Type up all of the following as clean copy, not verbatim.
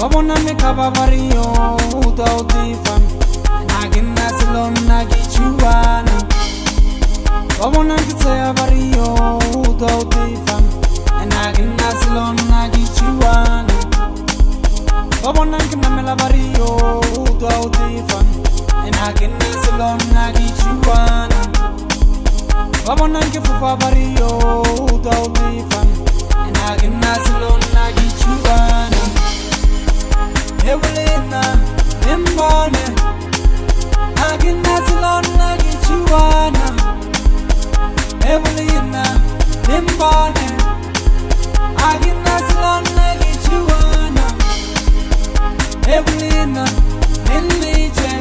Babona me kabavario uta utifam Nagina silon nagichuana Babona kitaya vario uta utifam Nagina silon nagichuana Babona kinamela vario uta utifam Nagina silon nagichuana Babona kifufa vario uta utifam Nagina silon nagichuana Evelina, Nimbane, Agina Silon Nagichuana. Evelina, Nimbane, Agina Silon Nagichuana. Evelina, Niliche,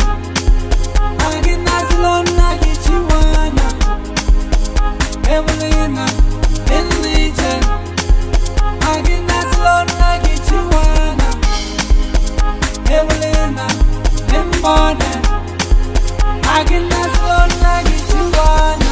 Agina Silon Nagichuana. Evelina, Niliche, Agina Silon Nagichuana. Evelina, Nimbane, Agina Silon Nagichuana.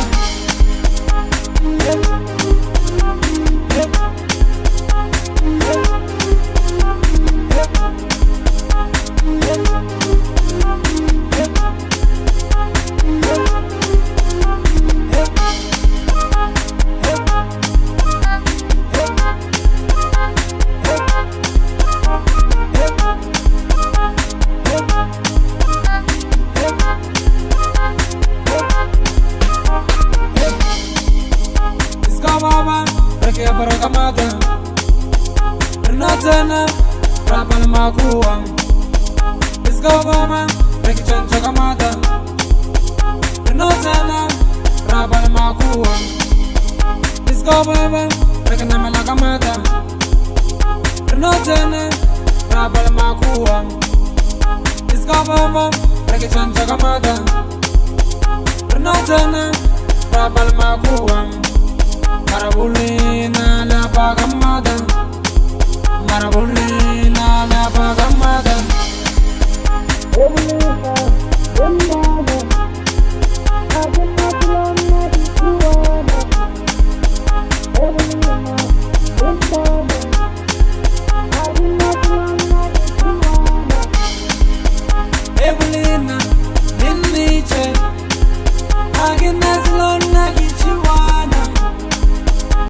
Baba, perché a paragamata Renatana, rapal makuam Isgo baba, perché c'è gamata Renatana, rapal makuam Isgo baba, perché non me la gamata Renatana, rapal makuam Isgo baba, perché c'è gamata Renatana, rapal makuam Karabulina la pagamada